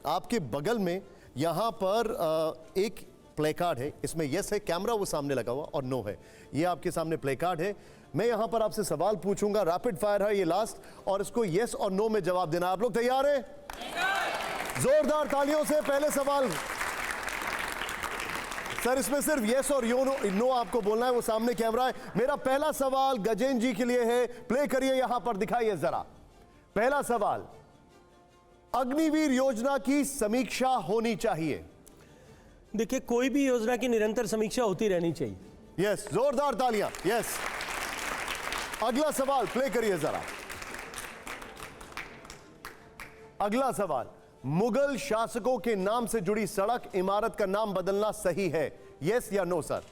आपके बगल में यहाँ पर एक प्ले कार्ड है, इसमें यस है, कैमरा वो सामने लगा हुआ, और नो है। ये आपके सामने प्ले कार्ड है। मैं यहाँ पर आपसे सवाल पूछूंगा, रैपिड फायर है ये लास्ट, और इसको यस और नो में जवाब देना। आप लोग तैयार हैं? जोरदार तालियों से पहले सवाल। सर इसमें सिर्फ यस और नो आपको बोलना है, वो सामने कैमरा है। मेरा पहला सवाल गजेंद्र जी के लिए है, प्ले करिए, यहां पर दिखाइए जरा। पहला सवाल, अग्निवीर योजना की समीक्षा होनी चाहिए। देखिए, कोई भी योजना की निरंतर समीक्षा होती रहनी चाहिए। यस, जोरदार तालियां। यस। अगला सवाल प्ले करिए जरा। अगला सवाल, मुगल शासकों के नाम से जुड़ी सड़क इमारत का नाम बदलना सही है, यस या नो सर?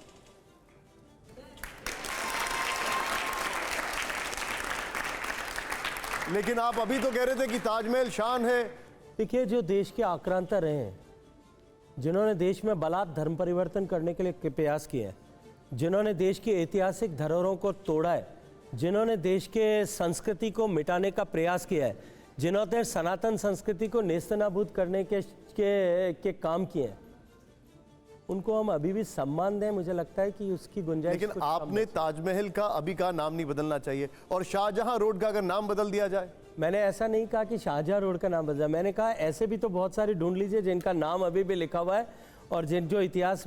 लेकिन आप अभी तो कह रहे थे कि ताजमहल शान है। देखिए, जो देश के आक्रांता रहे हैं, जिन्होंने देश में बलात् धर्म परिवर्तन करने के लिए प्रयास किए हैं, जिन्होंने देश की ऐतिहासिक धरोहरों को तोड़ा है, जिन्होंने देश के संस्कृति को मिटाने का प्रयास किया है, जिन्होंने सनातन संस्कृति को नेस्तनाबूद करने के काम किए हैं, उनको हम अभी भी सम्मान दें। मुझे लगता है कि उसकी गुंजाइश। लेकिन आपने ताजमहल का अभी का नाम नहीं बदलना चाहिए, और शाहजहां रोड का अगर नाम बदल दिया जाए। मैंने ऐसा नहीं कहा कि शाहजहां रोड का नाम बदला, मैंने कहा ऐसे भी तो बहुत सारे ढूंढ लीजिए जिनका नाम अभी भी लिखा हुआ है, और जो इतिहास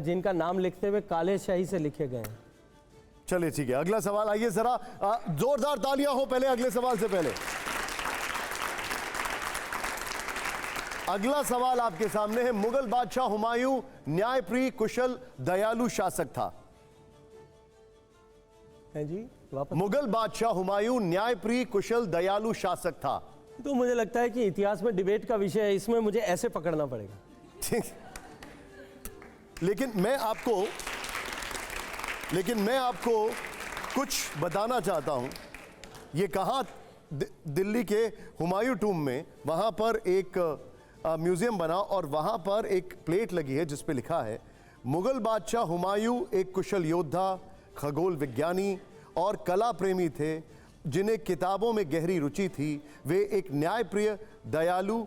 जिनका नाम लिखते हुए काले शाही से लिखे गए हैं। चलिए ठीक है, अगला सवाल आइए जरा। जोरदार तालियां हो पहले अगले सवाल से पहले। अगला सवाल आपके सामने है, मुगल बादशाह हुमायूं न्यायप्रिय, कुशल, दयालु शासक था। हैं जी, वापस। मुगल बादशाह हुमायूं न्यायप्रिय, कुशल, दयालु शासक था। तो मुझे लगता है कि इतिहास में डिबेट का विषय है, इसमें मुझे ऐसे पकड़ना पड़ेगा। ठीक, लेकिन मैं आपको कुछ बताना चाहता हूं। ये कहाँ, दिल्ली के हुमायूं टूम में, वहां पर एक म्यूजियम बना, और वहां पर एक प्लेट लगी है जिस पे लिखा है, मुगल बादशाह हुमायूं एक कुशल योद्धा, खगोल विज्ञानी और कला प्रेमी थे, जिन्हें किताबों में गहरी रुचि थी। वे एक न्यायप्रिय, दयालु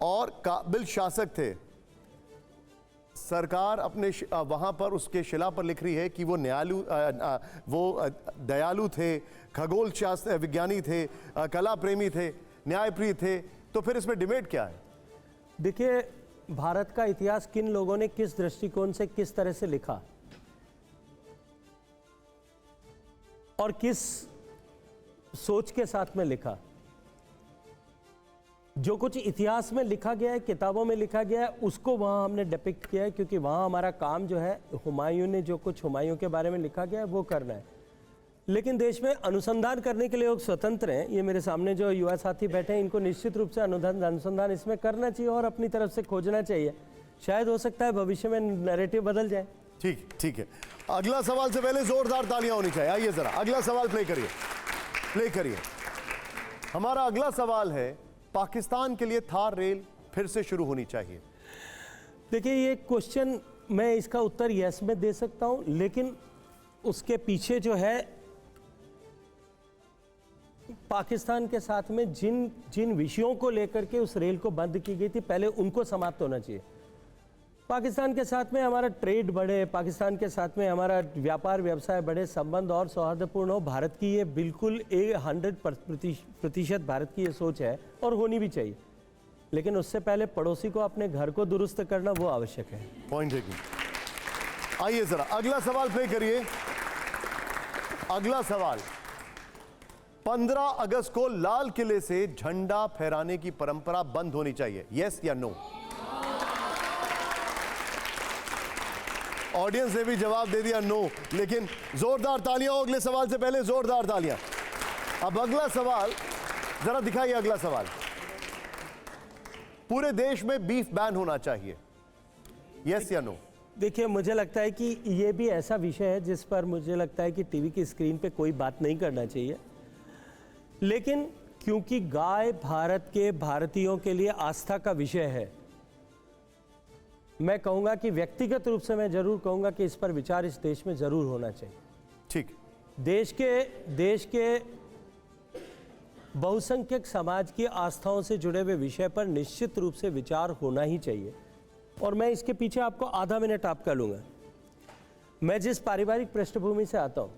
और काबिल शासक थे। सरकार अपने वहाँ पर उसके शिला पर लिख रही है कि वो दयालु थे, खगोल शास्त्र विज्ञानी थे, कला प्रेमी थे, न्यायप्रिय थे। तो फिर इसमें डिबेट क्या है? देखिए, भारत का इतिहास किन लोगों ने किस दृष्टिकोण से किस तरह से लिखा और किस सोच के साथ में लिखा। जो कुछ इतिहास में लिखा गया है, किताबों में लिखा गया है, उसको वहाँ हमने डिपिक्ट किया है, क्योंकि वहाँ हमारा काम जो है, हुमायूं ने जो कुछ हुमायूं के बारे में लिखा गया है वो करना है। लेकिन देश में अनुसंधान करने के लिए लोग स्वतंत्र हैं। ये मेरे सामने जो युवा साथी बैठे हैं, इनको निश्चित रूप से अनुसंधान इसमें करना चाहिए और अपनी तरफ से खोजना चाहिए। शायद हो सकता है भविष्य में नैरेटिव बदल जाए। ठीक है। अगला सवाल से पहले जोरदार तालियां होनी चाहिए। आइए जरा अगला सवाल प्ले करिए। हमारा अगला सवाल है, पाकिस्तान के लिए थार रेल फिर से शुरू होनी चाहिए। देखिए, ये क्वेश्चन मैं इसका उत्तर यस में दे सकता हूं, लेकिन उसके पीछे जो है पाकिस्तान के साथ में जिन विषयों को लेकर के उस रेल को बंद की गई थी, पहले उनको समाप्त होना चाहिए। पाकिस्तान के साथ में हमारा ट्रेड बढ़े, पाकिस्तान के साथ में हमारा व्यापार व्यवसाय बढ़े, संबंध और सौहार्दपूर्ण हो। भारत की ये बिल्कुल 100% भारत की ये सोच है और होनी भी चाहिए। लेकिन उससे पहले पड़ोसी को अपने घर को दुरुस्त करना वो आवश्यक है। पॉइंट है। आइए जरा अगला सवाल प्ले करिए। अगला सवाल, 15 अगस्त को लाल किले से झंडा फहराने की परंपरा बंद होनी चाहिए, यस या नो? ऑडियंस ने भी जवाब दे दिया नो, लेकिन जोरदार तालियां हो अगले सवाल से पहले, जोरदार तालियां। अब अगला सवाल जरा दिखाइए। अगला सवाल, पूरे देश में बीफ बैन होना चाहिए, यस या नो? देखिए, मुझे लगता है कि ये भी ऐसा विषय है जिस पर मुझे लगता है कि टीवी की स्क्रीन पे कोई बात नहीं करना चाहिए। लेकिन क्योंकि गाय भारत के भारतीयों के लिए आस्था का विषय है, मैं कहूंगा कि व्यक्तिगत रूप से मैं जरूर कहूंगा कि इस पर विचार इस देश में जरूर होना चाहिए। ठीक। देश के बहुसंख्यक समाज की आस्थाओं से जुड़े हुए विषय पर निश्चित रूप से विचार होना ही चाहिए। और मैं इसके पीछे आपको आधा मिनट आपका लूँगा। मैं जिस पारिवारिक पृष्ठभूमि से आता हूँ,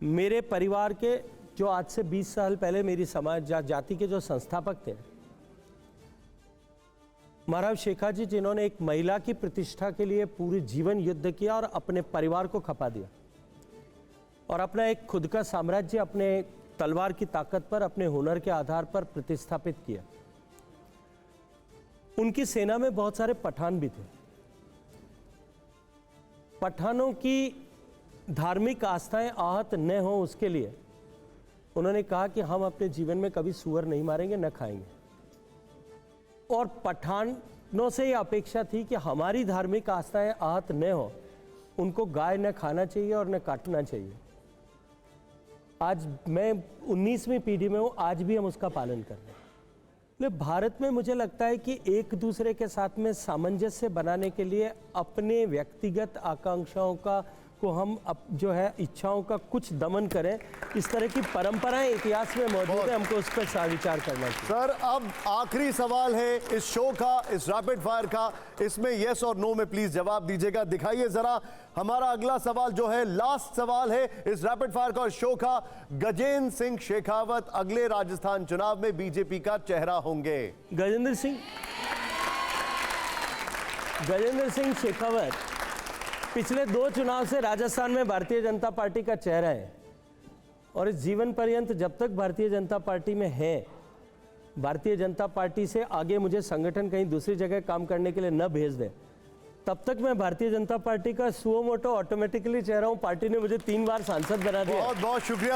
मेरे परिवार के जो आज से 20 साल पहले मेरी समाज जाति के जो संस्थापक थे, महाराज शेखाजी, जिन्होंने एक महिला की प्रतिष्ठा के लिए पूरे जीवन युद्ध किया और अपने परिवार को खपा दिया और अपना एक खुद का साम्राज्य अपने तलवार की ताकत पर, अपने हुनर के आधार पर प्रतिस्थापित किया। उनकी सेना में बहुत सारे पठान भी थे। पठानों की धार्मिक आस्थाएं आहत न हो, उसके लिए उन्होंने कहा कि हम अपने जीवन में कभी सूअर नहीं मारेंगे, न खाएंगे। और पठानों से यह अपेक्षा थी कि हमारी धार्मिक आस्थाएं आहत न हो, उनको गाय न खाना चाहिए और न काटना चाहिए। आज मैं 19वीं पीढ़ी में हूँ, आज भी हम उसका पालन कर रहे हैं। लेकिन भारत में मुझे लगता है कि एक दूसरे के साथ में सामंजस्य बनाने के लिए अपने व्यक्तिगत आकांक्षाओं का को हम जो है इच्छाओं का कुछ दमन करें, इस तरह की परंपराएं इतिहास में मौजूद है, हमको उस पर विचार करना चाहिए। सर, अब आखिरी सवाल है इस शो का, इस रैपिड फायर का। इसमें यस और नो में प्लीज जवाब दीजिएगा। दिखाइए जरा हमारा अगला सवाल जो है, लास्ट सवाल है इस रैपिड फायर का और शो का। गजेंद्र सिंह शेखावत अगले राजस्थान चुनाव में बीजेपी का चेहरा होंगे। गजेंद्र सिंह शेखावत पिछले 2 चुनाव से राजस्थान में भारतीय जनता पार्टी का चेहरा है और इस जीवन पर्यंत जब तक भारतीय जनता पार्टी में है, भारतीय जनता पार्टी से आगे मुझे संगठन कहीं दूसरी जगह काम करने के लिए न भेज दे, तब तक मैं भारतीय जनता पार्टी का सुओ मोटो ऑटोमेटिकली चेहरा हूं। पार्टी ने मुझे 3 बार सांसद बना दिया। बहुत बहुत शुक्रिया।